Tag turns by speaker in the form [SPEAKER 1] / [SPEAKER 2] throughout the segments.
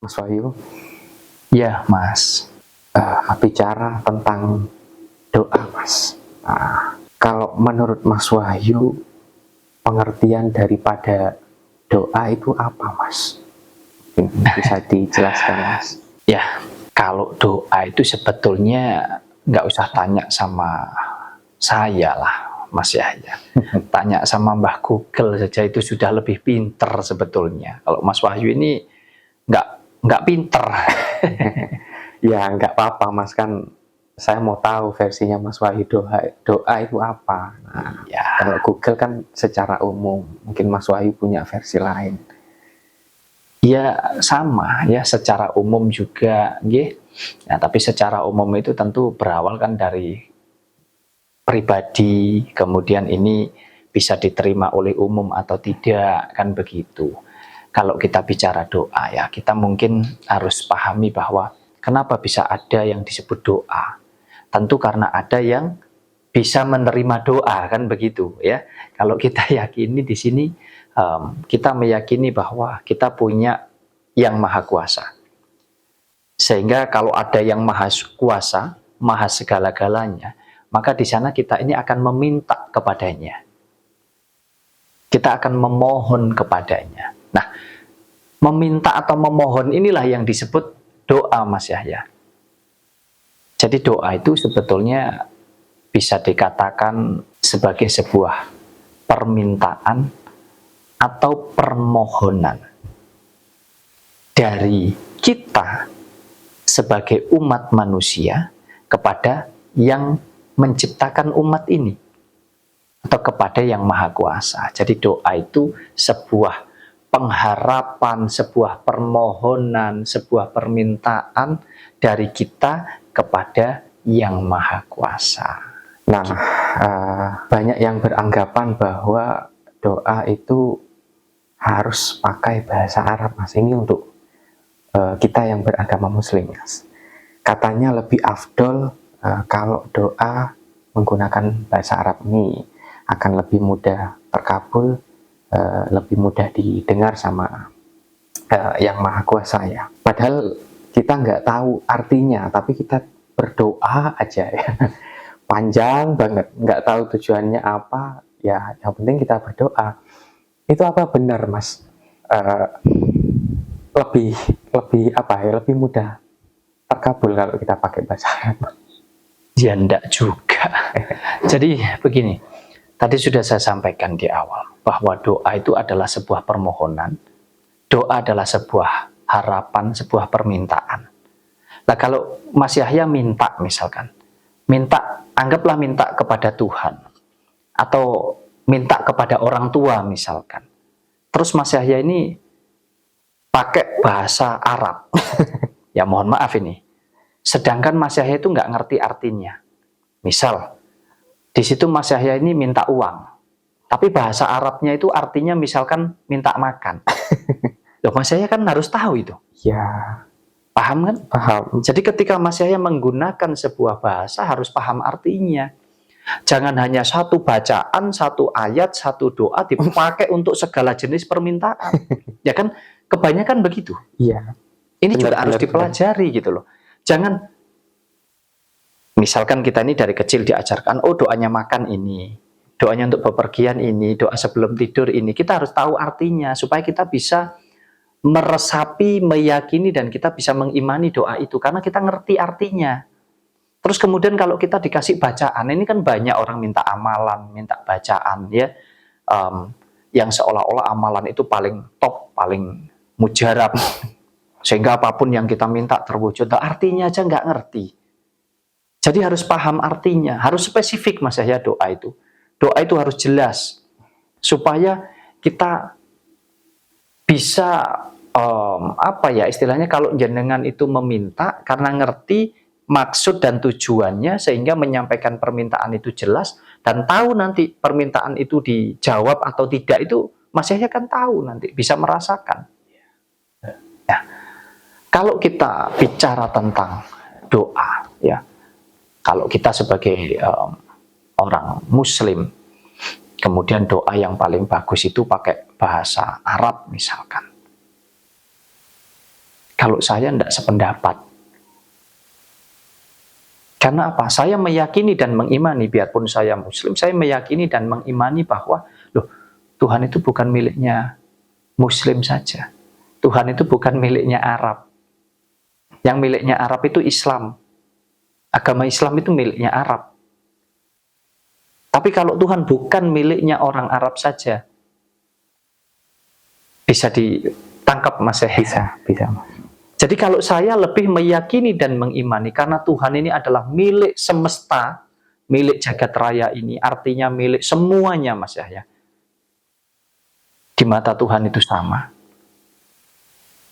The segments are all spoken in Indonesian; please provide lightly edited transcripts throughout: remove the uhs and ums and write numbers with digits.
[SPEAKER 1] Mas Wahyu,
[SPEAKER 2] Ya, Mas.
[SPEAKER 1] bicara tentang doa, Mas. Kalau menurut Mas Wahyu, pengertian daripada doa itu apa, Mas? Bisa dijelaskan, Mas?
[SPEAKER 2] Ya, kalau doa itu sebetulnya nggak usah tanya sama saya lah, Mas Yahya. Tanya sama Mbah Google saja itu sudah lebih pinter sebetulnya. Kalau Mas Wahyu ini nggak nggak pinter.
[SPEAKER 1] Ya, nggak apa-apa, Mas. Kan saya mau tahu versinya Mas Wahyu, doa itu apa.
[SPEAKER 2] Ya,
[SPEAKER 1] Kalau Google kan secara umum, mungkin Mas Wahyu punya versi lain.
[SPEAKER 2] ya sama ya secara umum juga, nggih. Nah, tapi secara umum itu tentu berawal kan dari pribadi, kemudian ini bisa diterima oleh umum atau tidak, kan begitu. Kalau kita bicara doa ya, kita mungkin harus pahami bahwa kenapa bisa ada yang disebut doa. Tentu karena ada yang bisa menerima doa, kan begitu ya. Kalau kita yakini di sini, kita meyakini bahwa kita punya yang maha kuasa. Sehingga kalau ada yang maha kuasa, maha segala-galanya, maka di sana kita ini akan meminta kepadanya. Kita akan memohon kepadanya. Nah, meminta atau memohon inilah yang disebut doa, Mas Yahya. Jadi doa itu sebetulnya bisa dikatakan sebagai sebuah permintaan atau permohonan dari kita sebagai umat manusia kepada yang menciptakan umat ini atau kepada yang maha kuasa. Jadi doa itu sebuah pengharapan, sebuah permohonan, sebuah permintaan dari kita kepada yang maha kuasa.
[SPEAKER 1] Nah, banyak yang beranggapan bahwa doa itu harus pakai bahasa Arab, Mas. Ini untuk kita yang beragama Muslim, Mas. Katanya lebih afdol kalau doa menggunakan bahasa Arab ini akan lebih mudah terkabul, lebih mudah didengar sama yang maha kuasa ya. Padahal kita nggak tahu artinya, tapi kita berdoa aja ya. Panjang banget, nggak tahu tujuannya apa, ya yang penting kita berdoa. Itu apa benar, Mas? Lebih lebih apa ya? Lebih mudah terkabul kalau kita pakai bahasa Arab.
[SPEAKER 2] Ya enggak juga. Jadi begini, tadi sudah saya sampaikan di awal bahwa doa itu adalah sebuah permohonan, doa adalah sebuah harapan, sebuah permintaan. Nah kalau Mas Yahya minta misalkan, anggaplah minta kepada Tuhan, atau minta kepada orang tua misalkan. Terus Mas Yahya ini pakai bahasa Arab. Ya mohon maaf ini. Sedangkan Mas Yahya itu nggak ngerti artinya. Misal, di situ Mas Yahya ini minta uang. Tapi bahasa Arabnya itu artinya misalkan minta makan. Loh, Mas Yahya kan harus tahu itu.
[SPEAKER 1] Ya,
[SPEAKER 2] Paham kan?
[SPEAKER 1] paham.
[SPEAKER 2] Jadi ketika Mas Yahya menggunakan sebuah bahasa harus paham artinya. Jangan hanya satu bacaan, satu ayat, satu doa dipakai untuk segala jenis permintaan. Ya kan? Kebanyakan begitu.
[SPEAKER 1] Iya.
[SPEAKER 2] Ini juga
[SPEAKER 1] Benar,
[SPEAKER 2] harus
[SPEAKER 1] benar,
[SPEAKER 2] dipelajari gitu loh. Jangan, misalkan kita ini dari kecil diajarkan, oh doanya makan ini, doanya untuk bepergian ini, doa sebelum tidur ini. Kita harus tahu artinya supaya kita bisa meresapi, meyakini, dan kita bisa mengimani doa itu. Karena kita ngerti artinya. Terus kemudian kalau kita dikasih bacaan, ini kan banyak orang minta amalan, minta bacaan ya, yang seolah-olah amalan itu paling top, paling mujarab, sehingga apapun yang kita minta terwujud. Artinya aja nggak ngerti. Jadi harus paham artinya, harus spesifik Mas Yahya doa itu. Doa itu harus jelas, supaya kita bisa, apa ya istilahnya, kalau jenengan itu meminta karena ngerti maksud dan tujuannya, sehingga menyampaikan permintaan itu jelas dan tahu nanti permintaan itu dijawab atau tidak, itu Mas Yahya kan tahu nanti, bisa merasakan. Nah, kalau kita bicara tentang doa, ya, kalau kita sebagai orang Muslim, kemudian doa yang paling bagus itu pakai bahasa Arab misalkan. kalau saya tidak sependapat. Karena apa? Saya meyakini dan mengimani, biarpun saya Muslim, saya meyakini dan mengimani bahwa loh, Tuhan itu bukan miliknya Muslim saja. Tuhan itu bukan miliknya Arab. Yang miliknya Arab itu Islam. Agama Islam itu miliknya Arab. Tapi kalau Tuhan bukan miliknya orang Arab saja, bisa ditangkap Mas ya?
[SPEAKER 1] Bisa.
[SPEAKER 2] Jadi kalau saya lebih meyakini dan mengimani, karena Tuhan ini adalah milik semesta, milik jagat raya ini, artinya milik semuanya Mas Yahya. Di mata Tuhan itu sama.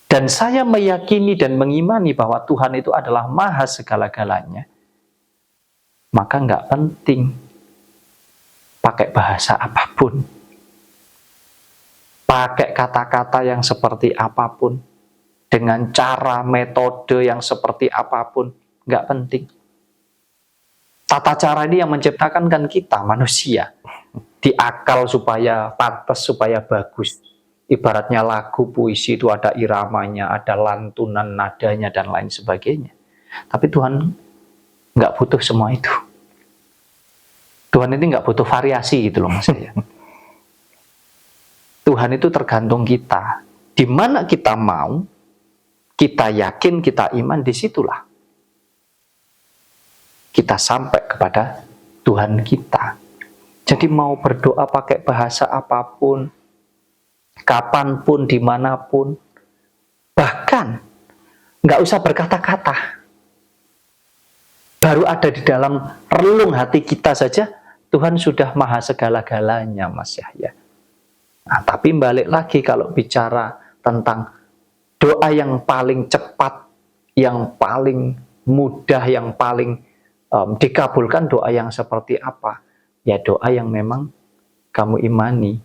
[SPEAKER 2] Dan saya meyakini dan mengimani bahwa Tuhan itu adalah maha segala-galanya, maka nggak penting pakai bahasa apapun, pakai kata-kata yang seperti apapun, dengan cara metode yang seperti apapun, nggak penting. Tata cara ini yang menciptakan kan kita manusia, diakal supaya pantas, supaya bagus. Ibaratnya lagu puisi itu ada iramanya, ada lantunan nadanya dan lain sebagainya. Tapi Tuhan nggak butuh semua itu. Tuhan ini nggak butuh variasi gitu loh Mas ya. Tuhan itu tergantung kita. Di mana kita mau, kita yakin, kita iman, disitulah kita sampai kepada Tuhan kita. Jadi mau berdoa pakai bahasa apapun, kapanpun, dimanapun, bahkan nggak usah berkata-kata. Baru ada di dalam relung hati kita saja, Tuhan sudah maha segala-galanya Mas Yahya. Nah, tapi balik lagi kalau bicara tentang doa yang paling cepat, yang paling mudah, yang paling dikabulkan, doa yang seperti apa? Ya doa yang memang kamu imani.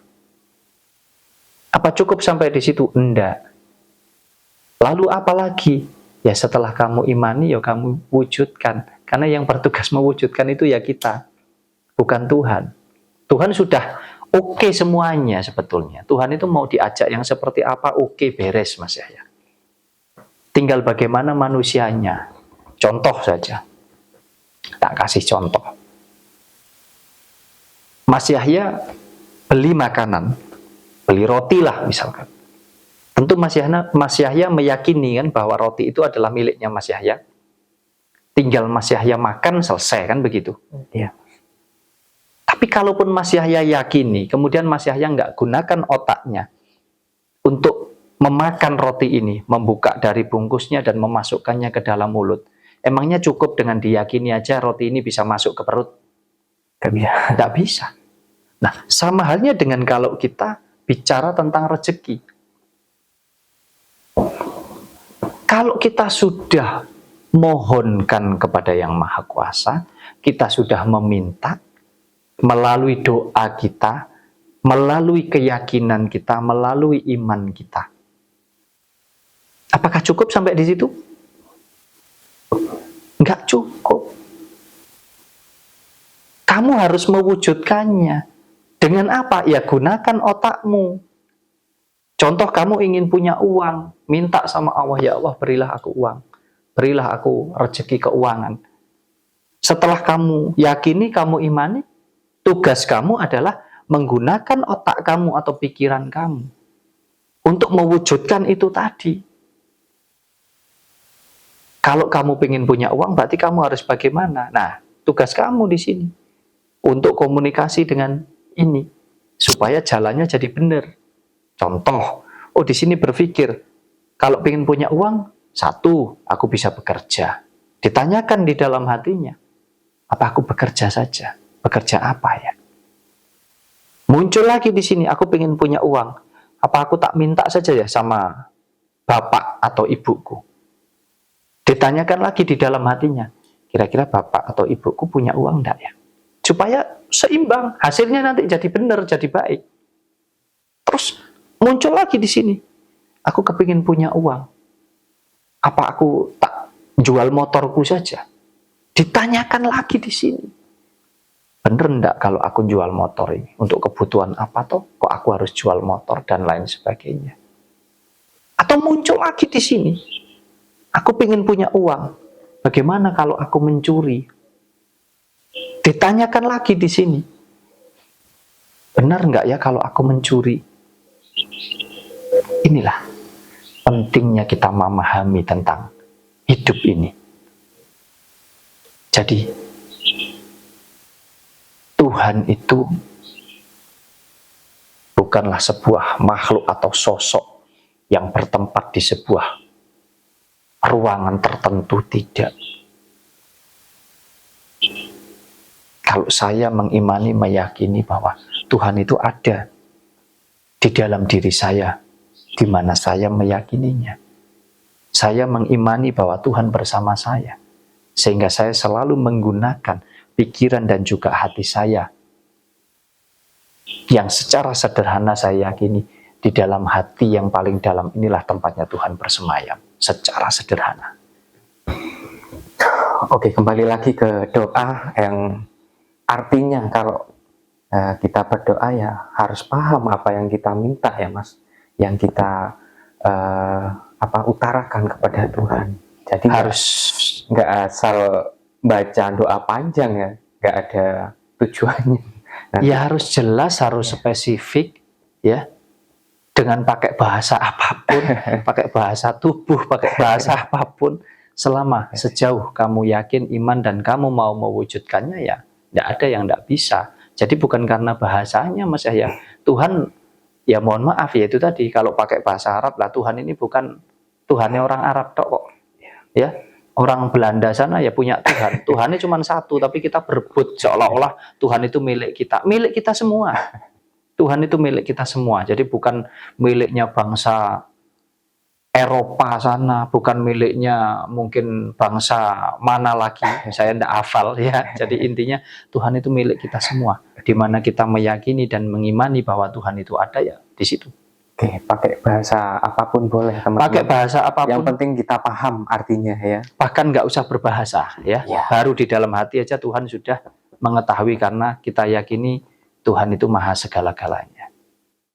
[SPEAKER 2] Apa cukup sampai di situ? Enggak. Lalu apa lagi? Ya setelah kamu imani, ya kamu wujudkan. Karena yang bertugas mewujudkan itu ya kita, bukan Tuhan. Tuhan sudah oke semuanya sebetulnya. Tuhan itu mau diajak yang seperti apa, oke, beres Mas Yahya. Tinggal bagaimana manusianya. Contoh saja. Tak kasih contoh. Mas Yahya beli makanan, beli roti lah misalkan. Tentu Mas Yahya meyakini kan bahwa roti itu adalah miliknya Mas Yahya. Tinggal Mas Yahya makan, selesai kan begitu.
[SPEAKER 1] Iya.
[SPEAKER 2] Tapi kalaupun Mas Yahya yakini, kemudian Mas Yahya nggak gunakan otaknya untuk memakan roti ini, membuka dari bungkusnya dan memasukkannya ke dalam mulut. Emangnya cukup dengan diyakini aja roti ini bisa masuk ke perut?
[SPEAKER 1] Nggak bisa.
[SPEAKER 2] Nggak bisa. Nah, sama halnya dengan kalau kita bicara tentang rezeki. Kalau kita sudah mohonkan kepada Yang Maha Kuasa, kita sudah meminta melalui doa kita, melalui keyakinan kita, melalui iman kita. Apakah cukup sampai di situ? Enggak cukup. Kamu harus mewujudkannya. Dengan apa? Ya gunakan otakmu. Contoh kamu ingin punya uang, minta sama Allah, ya Allah berilah aku uang. Berilah aku rezeki keuangan. Setelah kamu yakini, kamu imani, tugas kamu adalah menggunakan otak kamu atau pikiran kamu untuk mewujudkan itu tadi. Kalau kamu ingin punya uang, berarti kamu harus bagaimana? Nah, tugas kamu di sini untuk komunikasi dengan ini supaya jalannya jadi benar. Contoh, di sini berpikir kalau ingin punya uang, satu, aku bisa bekerja. Ditanyakan di dalam hatinya, apa aku bekerja saja? Bekerja apa ya? Muncul lagi di sini, aku ingin punya uang. Apa aku tak minta saja ya sama bapak atau ibuku? Ditanyakan lagi di dalam hatinya, kira-kira bapak atau ibuku punya uang enggak ya? Supaya seimbang, hasilnya nanti jadi benar, jadi baik. Terus muncul lagi di sini, aku kepingin punya uang. Apa aku tak jual motorku saja? Ditanyakan lagi di sini. Bener enggak kalau aku jual motor ini? Untuk kebutuhan apa toh? Kok aku harus jual motor dan lain sebagainya? Atau muncul lagi di sini. Aku pengen punya uang. Bagaimana kalau aku mencuri? Ditanyakan lagi di sini. Benar nggak ya kalau aku mencuri? Inilah pentingnya kita memahami tentang hidup ini. Jadi, Tuhan itu bukanlah sebuah makhluk atau sosok yang bertempat di sebuah ruangan tertentu, tidak. Kalau saya mengimani, meyakini bahwa Tuhan itu ada di dalam diri saya, di mana saya meyakininya. Saya mengimani bahwa Tuhan bersama saya, sehingga saya selalu menggunakan pikiran dan juga hati saya, yang secara sederhana saya yakini, di dalam hati yang paling dalam inilah tempatnya Tuhan bersemayam, secara sederhana.
[SPEAKER 1] Oke, kembali lagi ke doa yang artinya kalau kita berdoa ya harus paham apa yang kita minta ya Mas, yang kita utarakan kepada Tuhan. Jadi
[SPEAKER 2] Harus
[SPEAKER 1] nggak asal baca doa panjang ya, nggak ada tujuannya. Nanti,
[SPEAKER 2] ya harus jelas, harus spesifik, ya, dengan pakai bahasa apapun, pakai bahasa tubuh, pakai bahasa apapun, selama sejauh kamu yakin iman dan kamu mau mewujudkannya, ya tidak ada yang tidak bisa. Jadi bukan karena bahasanya Mas ya, Tuhan, ya mohon maaf ya itu tadi, kalau pakai bahasa Arab lah, Tuhan ini bukan Tuhannya orang Arab kok, ya. Orang Belanda sana ya punya Tuhan. Tuhannya cuma satu, tapi kita berebut seolah-olah Tuhan itu milik kita. Milik kita semua. Tuhan itu milik kita semua. Jadi bukan miliknya bangsa Eropa sana, bukan miliknya mungkin bangsa mana lagi. Saya tidak hafal ya. Jadi intinya Tuhan itu milik kita semua. Di mana kita meyakini dan mengimani bahwa Tuhan itu ada, ya di situ.
[SPEAKER 1] Oke, pakai bahasa apapun boleh teman-teman.
[SPEAKER 2] Pakai bahasa apapun.
[SPEAKER 1] Yang penting kita paham artinya ya.
[SPEAKER 2] Bahkan nggak usah berbahasa ya. Baru di dalam hati aja Tuhan sudah mengetahui, karena kita yakini Tuhan itu maha segala-galanya.